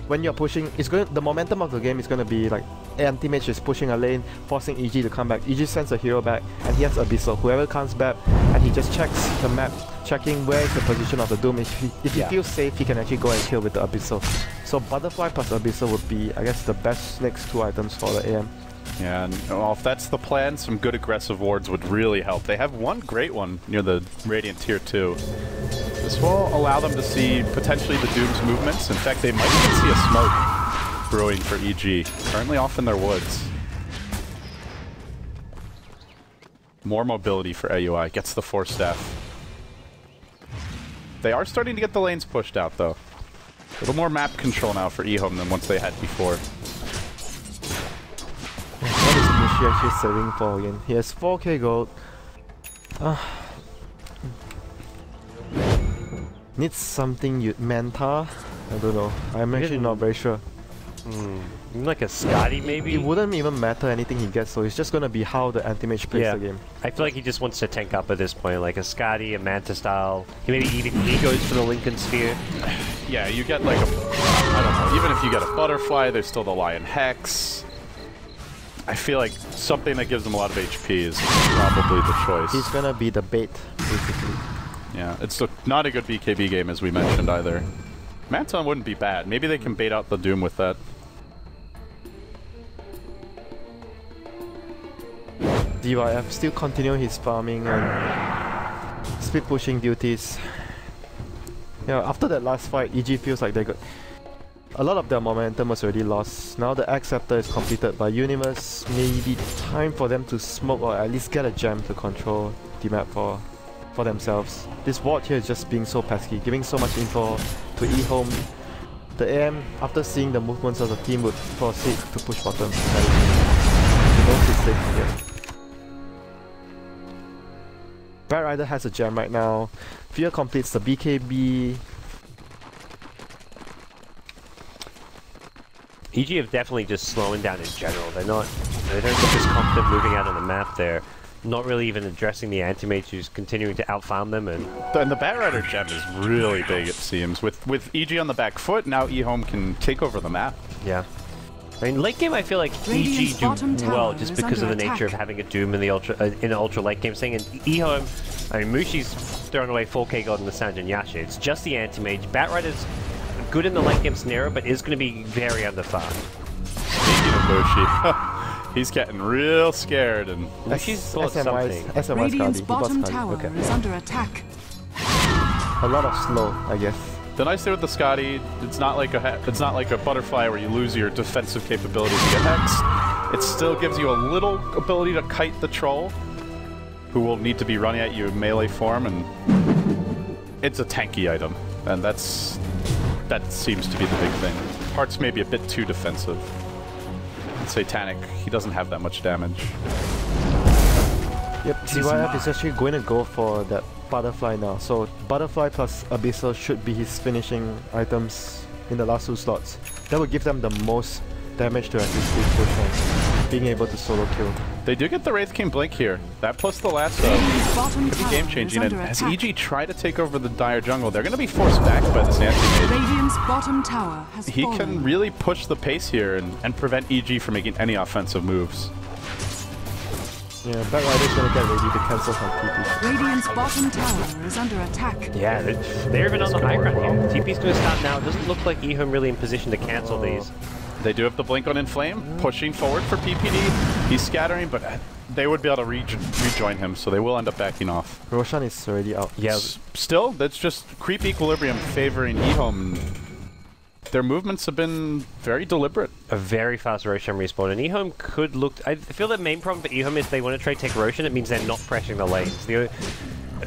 when you're pushing, the momentum of the game is going to be like anti-mage is pushing a lane, forcing EG to come back. EG sends a hero back, and he has Abyssal. Whoever comes back, and he just checks the map, checking where is the position of the Doom. If he feels safe, he can actually go and kill with the Abyssal. So Butterfly plus Abyssal would be, I guess, the best next 2 items for the AM. Yeah, and well, if that's the plan, some good aggressive wards would really help. They have one great one near the Radiant tier 2. This will allow them to see potentially the Doom's movements. In fact, they might even see a smoke brewing for EG. Currently off in their woods. More mobility for AUI. Gets the 4 staff. They are starting to get the lanes pushed out, though. A little more map control now for EHOME than once they had before. What is Nishi actually saving for again? He has 4k gold. Needs something Manta? I don't know. I'm actually not very sure. Like a Scotty maybe? It wouldn't even matter anything he gets, so it's just gonna be how the anti-mage plays the game. I feel like he just wants to tank up at this point, like a Scotty, a Manta style. He maybe even he goes for the Lincoln Sphere. Yeah, you get like a... I don't know. Even if you get a Butterfly, there's still the Lion Hex. I feel like something that gives him a lot of HP is probably the choice. He's gonna be the bait, basically. Yeah, it's not a good BKB game, as we mentioned, either. Manta wouldn't be bad. Maybe they can bait out the Doom with that. DYF still continue his farming and speed pushing duties. Yeah, after that last fight, EG feels like they got a lot of their momentum was already lost. Now the X Scepter is completed by Universe. Maybe time for them to smoke or at least get a gem to control the map for themselves. This ward here is just being so pesky, giving so much info to EHOME. The AM, after seeing the movements of the team, would proceed to push bottom. And no mistake here. Bat Rider has a gem right now. Fear completes the BKB. EG have definitely just slowing down in general. They don't look as confident moving out on the map there. Not really even addressing the anti-mage who's continuing to outfarm them, and the Bat Rider gem is really big, it seems. With EG on the back foot, now EHOME can take over the map. yeah. I mean, late game I feel like Radiant's EG bottom do tower well just is because of the under nature of attack. having a Doom in the in an ultra late game thing, and EHOME, I mean, Mushi's throwing away 4k gold in the Sanj and Yasha. It's just the anti-mage. Bat Rider's good in the late game scenario, but is going to be very underfarmed. Speaking of Mushi, he's getting real scared, and Mushi's got something. SMY's Radiant's Skadi. bottom He tower was Skadi. is under attack. A lot of slow, I guess. the nice thing with the Scotty, it's not like a butterfly where you lose your defensive capability to get hexed. It still gives you a little ability to kite the troll, who will need to be running at you in melee form, and it's a tanky item, and that seems to be the big thing. Heart's maybe a bit too defensive. Satanic, he doesn't have that much damage. Yep, DYF is actually going to go for that Butterfly now. So Butterfly plus Abyssal should be his finishing items in the last two slots. That will give them the most damage to actually speed push and being able to solo kill. They do get the Wraith King Blink here. That plus the lasso Radiant's bottom could be tower game is changing. And under as attack. EG try to take over the Dire Jungle, they're going to be forced back by this anti-mage. Radiant's bottom tower has He fallen. can really push the pace here and prevent EG from making any offensive moves. Yeah, Bat Rider's going to get ready to cancel some TP. Radiant's bottom tower is under attack. Yeah, they're even on the high ground here. TP's going to start now. It doesn't look like EHOME really in position to cancel these. They do have the Blink on Inflame, pushing forward for PPD. He's scattering, but they would be able to rejoin him, so they will end up backing off. Roshan is already out. Yeah, Still, that's just creep equilibrium favoring EHOME. Their movements have been very deliberate. a very fast Roshan respawn, and EHOME could look... I feel the main problem for EHOME is they want to try to take Roshan, it means they're not pressuring the lanes.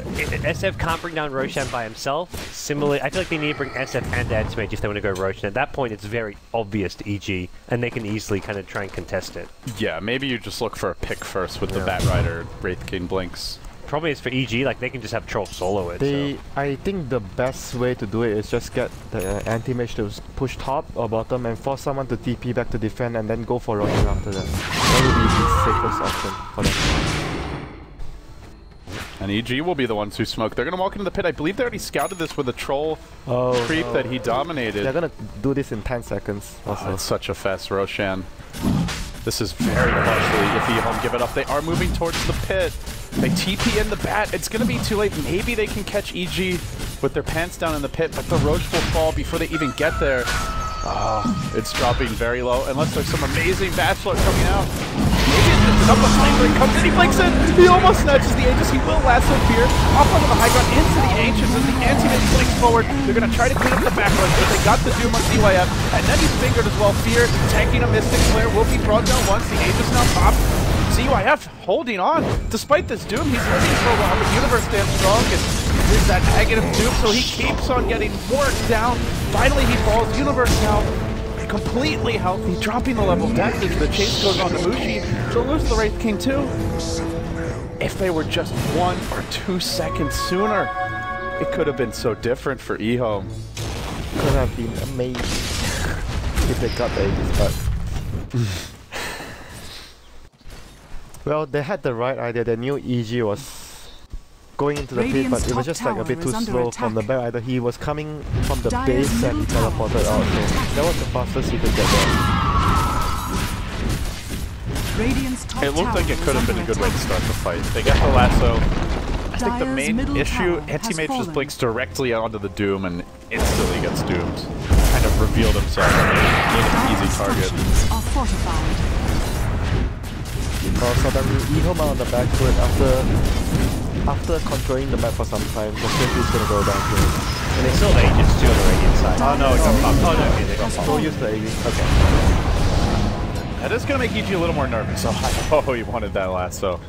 SF can't bring down Roshan by himself. Similarly, I feel like they need to bring SF and Antimage if they want to go Roshan. At that point, it's very obvious to EG, and they can easily kind of try and contest it. Yeah, maybe you just look for a pick first with the Bat Rider Wraith King Blinks. Problem is for EG, like they can just have Troll solo it. So. I think the best way to do it is just get the anti-mage to push top or bottom and force someone to TP back to defend and then go for Roshan after that. That would be the safest option for them. And EG will be the ones who smoke. They're going to walk into the pit. I believe they already scouted this with a troll creep that he dominated. They're going to do this in 10 seconds also. Oh, it's such a fast Roshan. This is very costly if EHOME give it up. They are moving towards the pit. They TP in the bat. It's going to be too late. Maybe they can catch EG with their pants down in the pit, but the Roach will fall before they even get there. Oh, it's dropping very low, unless there's some amazing Bachelor coming out. Maybe it's just enough of flame, but he comes in, he blinks in. He almost snatches the Aegis. He will lasso Fear up onto the high ground into the Ancients as the anti-mage blinks forward. They're going to try to clean up the backline, but they got the Doom on DYF, and then he's fingered as well. Fear tanking a Mystic Flare will be brought down once. The Aegis now popped. CYF holding on. Despite this Doom, he's living for a while, but Universe stands strong, and there's that negative Doom, so he keeps on getting worked down. Finally, he falls. Universe now completely healthy, dropping the level of damage. The chase goes on to Mushi. They'll lose the Wraith King too. If they were just 1 or 2 seconds sooner, it could have been so different for EHOME. Could have been amazing if they got the Aegis, but... Well, they had the right idea. They knew EG was going into the pit, but it was just like a bit too slow from the Bat Rider. He was coming from the base and he teleported out, so that was the fastest he could get there. Radiant's top It looked tower like it could have is been a under good way to attack. start the fight. They get the lasso. I think the Dire's main middle issue, tower has Anti-Mage just fallen. blinks directly onto the Doom and instantly gets doomed. Kind of revealed himself as an easy Dire's target. structures are fortified. Suddenly EHOME are on the back foot after controlling the map for some time. The strategy is gonna go down here. And they still have Aegis too on the radiant side. Oh no, it's up. Oh no, okay, they got Go use the AV. Okay. That is going to make EG a little more nervous. Oh, he wanted that lasso.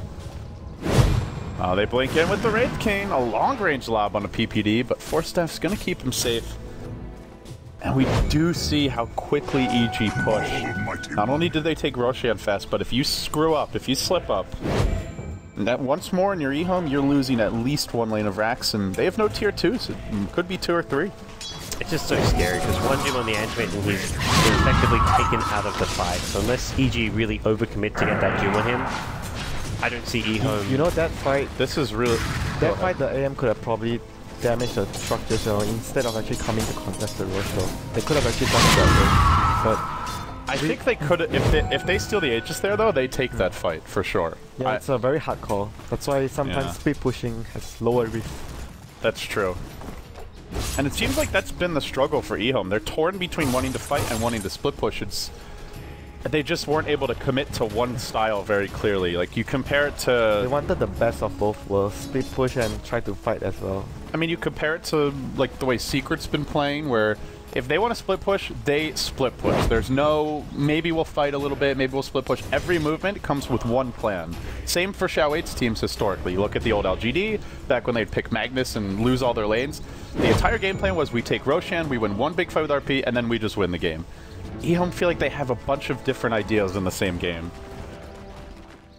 They blink in with the Wraith King. A long-range lob on a PPD, but Force Staff's going to keep him safe. And we do see how quickly EG push. Not only did they take Roshan fast, but if you screw up, if you slip up, that once more in your EHOME, you're losing at least one lane of racks, and they have no tier 2, so it could be 2 or 3. It's just so scary because one Doom on the Antimate and he's effectively taken out of the fight. So unless EG really overcommit to get that Doom on him, I don't see EHOME. You know that fight? This is really... That fight, the AM could have probably damaged the structures, instead of actually coming to contest the rush. Though they could have actually done it that way. But I think they could if they steal the Aegis there though, they take that fight for sure. yeah, it's a very hard call. That's why sometimes speed pushing has lower risk. That's true. And it seems like that's been the struggle for EHOME. They're torn between wanting to fight and wanting to split push. They just weren't able to commit to one style very clearly. Like, you compare it to... They wanted the best of both worlds, split push and try to fight as well. I mean, you compare it to, like, the way Secret's been playing, where if they want to split push, they split push. There's no, maybe we'll fight a little bit, maybe we'll split push. Every movement comes with one plan. Same for Xiao8's teams historically. You look at the old LGD, back when they'd pick Magnus and lose all their lanes. The entire game plan was we take Roshan, we win one big fight with RP, and then we just win the game. EHOME feel like they have a bunch of different ideas in the same game.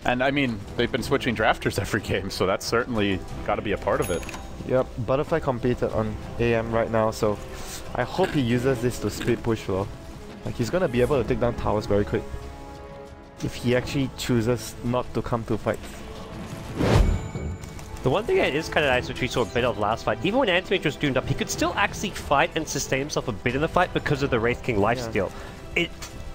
And I mean, they've been switching drafters every game, so that's certainly got to be a part of it. Yep, Butterfly competed on AM right now, so I hope he uses this to split push flow. Like, he's gonna be able to take down towers very quick if he actually chooses not to come to fights. The one thing that is kind of nice, which we saw a bit of last fight, even when Antimage was doomed up, he could still actually fight and sustain himself a bit in the fight because of the Wraith King lifesteal.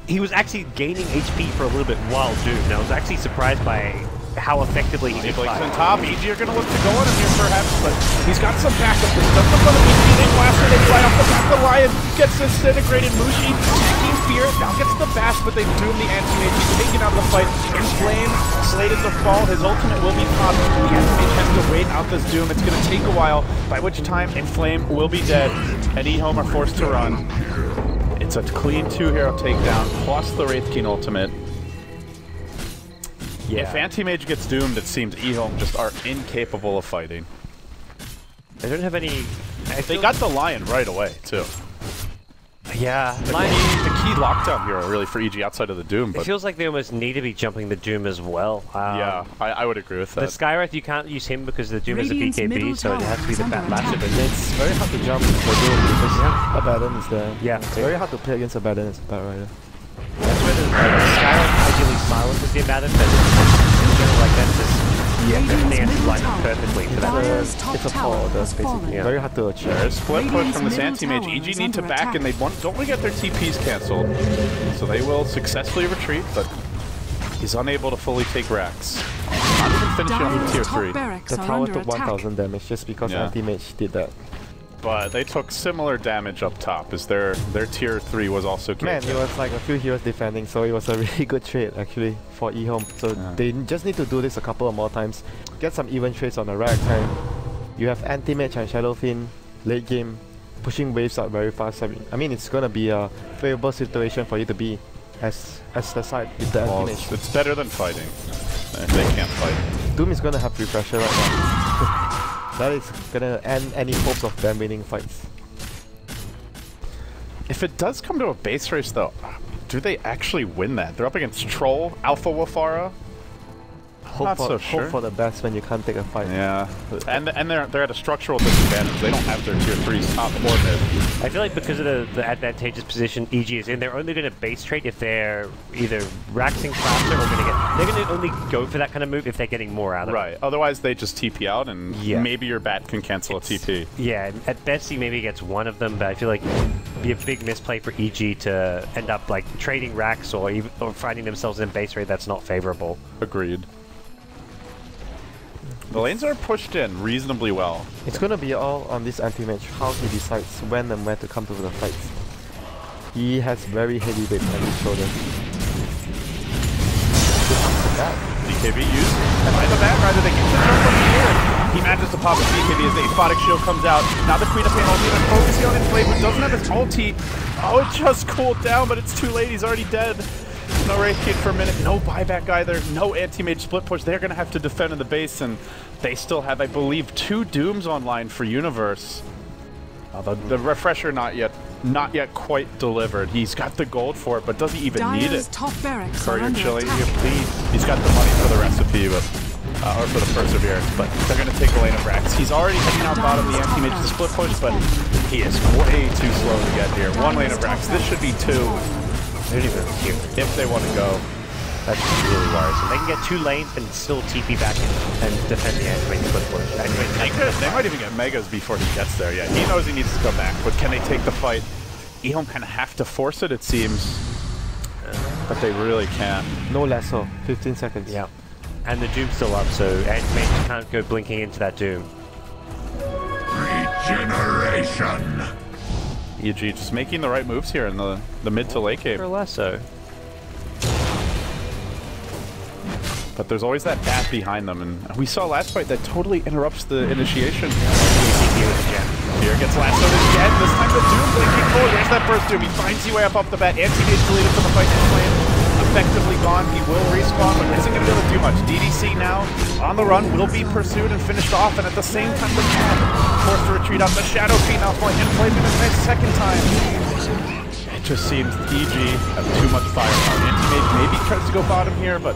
He was actually gaining HP for a little bit while doomed, and I was actually surprised by how effectively he could fight. On top, EG are going to look to go on him here perhaps, but he's got some backup. This stuff in front of EG, they blast it, they fly off the back. The Lion gets disintegrated. Mushi taking Fear, now gets the bash, but they doom the Anti-Mage. He's taken out of the fight. Inflame slated to fall. His ultimate will be popped. The Anti-Mage has to wait out this doom. It's going to take a while, by which time Inflame will be dead, and EHOME are forced to run. It's a clean 2-hero takedown, plus the Wraith King ultimate. Yeah. If Anti-Mage gets doomed, it seems EHOME just are incapable of fighting. They don't have any... They got the Lion right away, too. Yeah. The key lockdown hero, really, for EG outside of the Doom. But it feels like they almost need to be jumping the Doom as well. Yeah, I would agree with that. The Skywrath, you can't use him because the Doom is a BKB, so it has to be the Bat Master. But it's very hard to jump into the Doom because Abaddon is there. Yeah. It's very hard to play against Abaddon as a Bat Rider. That's where the Skywrath ideally silences the Abaddon, but in general, like that's just... Yeah, everything has to line up perfectly for that. It's a fall, basically. Yeah. Very hard to achieve. There's split push from this Anti-Mage. EG need to back, and they don't want to get their TPs cancelled. So they will successfully retreat, but he's unable to fully take racks. Not even finishing on tier 3. The tower took 1000 damage just because Anti-Mage did that. But they took similar damage up top, as their tier 3 was also killed. Man, it was like a few heroes defending, so it was a really good trade actually for EHOME. So they just need to do this a couple of more times. Get some even trades on the rack time. You have Anti-Mage and Shadowfin late game pushing waves out very fast. I mean, it's gonna be a favorable situation for you to be as the side with the Anti-Mage. It's better than fighting. If they can't fight. Doom is gonna have refresher right now. That is gonna end any hopes of them winning fights. If it does come to a base race though, do they actually win that? They're up against Troll, Alpha Wafara. Hope for the best when you can't take a fight. Yeah, and they're at a structural disadvantage. They don't have their tier 3s top or mid. I feel like because of the advantageous position EG is in, they're only going to base trade if they're either raxing faster or they're going to only go for that kind of move if they're getting more out of it. Right. Otherwise, they just TP out, and maybe your bat can cancel a TP. Yeah. At best, he maybe gets one of them, but I feel like it'd be a big misplay for EG to end up like trading racks or finding themselves in base raid that's not favorable. Agreed. The lanes are pushed in reasonably well. It's gonna be all on this Anti-Mage, how he decides when and where to come to the fights. He has very heavy weight on his shoulders. that. BKB used, and by the back rider, they get the jump from here. He manages to pop his BKB as the aphotic shield comes out. Now the Queen of Pain ulti, and focusing on Inflame, who doesn't have his ulti. Oh, it just cooled down, but it's too late. He's already dead. No Wraith King for a minute, no buyback either, no anti-mage split push. They're going to have to defend in the base, and they still have, I believe, 2 Dooms online for Universe. The refresher not yet quite delivered. He's got the gold for it, but does he even need it? Top barracks Courier chilling here, please. He's got the money for the recipe, but or for the perseverance, but they're going to take a lane of Rax. He's already heading out bottom the anti-mage to split push, but he is way too slow to get here. 1 lane of Rax. This should be 2. They're even here. If they want to go. That's really worrisome. They can get 2 lanes and still TP back in and defend the anti-mage split push. They might even get Megas before he gets there. Yeah, he knows he needs to come back, but can they take the fight? EHOME kind of have to force it seems. But they really can't. No lasso. 15 seconds. Yeah. And the Doom's still up, so anti-mage can't go blinking into that Doom. Regeneration. EG just making the right moves here in the mid to late game. For lasso. But there's always that bat behind them, and we saw last fight that totally interrupts the initiation. Here gets lassoed again. This time the Doom blinking forward. There's that first Doom. He finds UAF off the bat. Anti-mage deleted from the fight. Flame effectively gone. He will respawn, but isn't going to be able to do much. DDC now on the run, will be pursued and finished off, and at the same time the Cat forced to retreat out. The Shadow Fiend now flying and Flame in his next second time. It just seems EG have too much firepower. Anti-mage maybe tries to go bottom here, but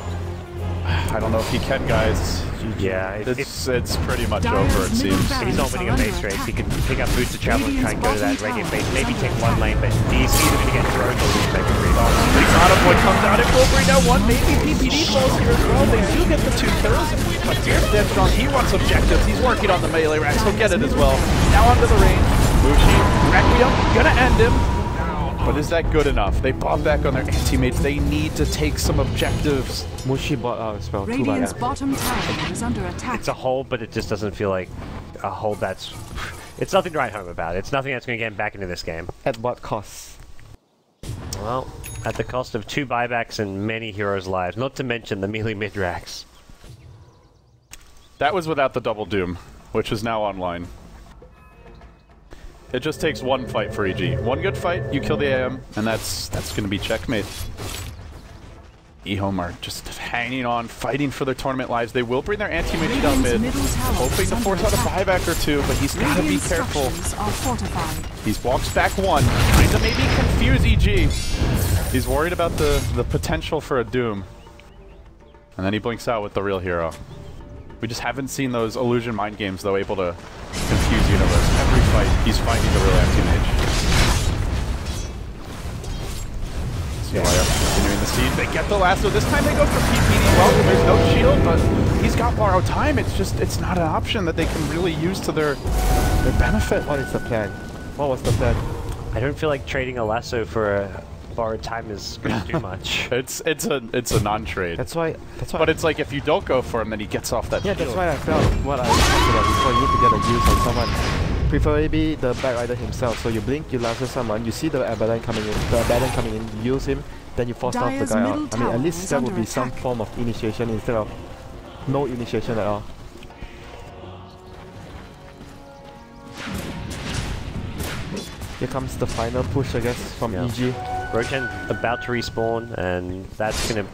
I don't know if he can, guys. Yeah, it's pretty much over, it seems. He's not winning a base race. He can pick up boots to travel and try and go to that radiant base. Maybe take 1 lane, but DC's going to get thrown or lose maybe 3 balls. Ricardo Boy comes out and will bring down 1, maybe PPD falls here as well. They do get the 2 kills, but Deer's dead strong. He wants objectives. He's working on the melee racks. He'll get it as well. Now onto the range. Mushi, Requiem, gonna end him. But is that good enough? They bob back on their anti-mates. They need to take some objectives. Mushi bought out as well. Radiant's bottom tower is under attack. It's a hold, but it just doesn't feel like a hold that's... It's nothing to write home about. It's nothing that's going to get him back into this game. At what cost? Well, at the cost of 2 buybacks and many heroes' lives, not to mention the melee mid-racks. That was without the double Doom, which is now online. It just takes 1 fight for EG. 1 good fight, you kill the AM, and that's going to be checkmate. EHOME are just hanging on, fighting for their tournament lives. They will bring their anti-mage down mid, hoping to force out a buyback or 2, but he's got to be careful. He walks back 1, trying to maybe confuse EG. He's worried about the potential for a Doom. And then he blinks out with the real hero. We just haven't seen those illusion mind games, though, able to confuse Universe. Every fight, he's finding the real anti-mage. Continuing the siege, they get the lasso. This time they go for PPD. Well, there's no shield, but he's got borrowed time. It's not an option that they can really use to their benefit. What is the plan? What was the plan? I don't feel like trading a lasso for a borrowed time is going to do much. It's a non-trade. That's why. But it's like if you don't go for him, then he gets off that shield. That's why I felt what I talked about before. You need to get a use on someone, preferably the backrider himself. So you blink, you lasso someone, you see the Abaddon coming in, you use him, then you force off the guy out. I mean, at least that would be some form of initiation instead of no initiation at all. Here comes the final push, I guess, from EG. Roshan about to respawn, and that's gonna...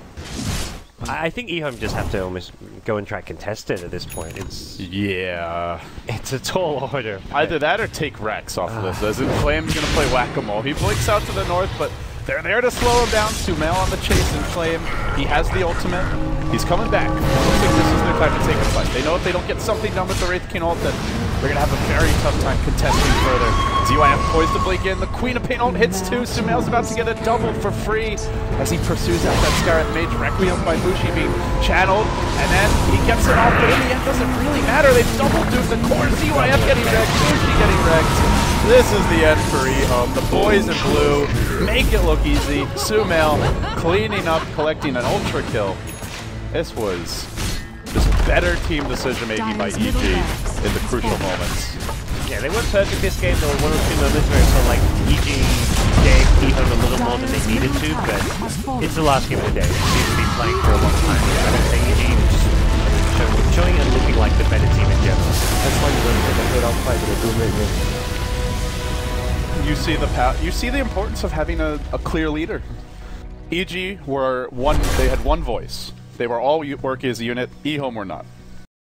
I think EHOME just have to almost go and try contest it at this point. It's a tall order. Either that or take Rex off of this. As in Flame's gonna play whack-a-mole. He blinks out to the north, but they're there to slow him down. Sumail on the chase in Flame. He has the ultimate. He's coming back. Looks like this is their time to take a fight. They know if they don't get something done with the Wraith King ult, then they're gonna have a very tough time contesting further. ZYF poised to blink in. The Queen of Pain ult hits 2. Sumail's about to get a double for free as he pursues out that Scarlet Mage. Requiem by Bushi being channeled, and then he gets it off, but in the end doesn't really matter. They double duped the core. ZYF getting wrecked, Bushi getting wrecked. This is the end for EHOME. The boys in blue make it look easy. Sumail cleaning up, collecting an ultra kill. This was just better team decision making by EG in the crucial moments. Yeah, they weren't perfect this game. There were one or two moments where it felt like EG gave EHOME a little more than they needed to, but it's the last game of the day. They seem to be playing for a long time. I would say EG is just showing and looking like the better team in general. That's why you're going to get the head-off fight with the Doom Raid win. You see the importance of having a clear leader. EG were they had one voice. They were all working as a unit. EHOME were not.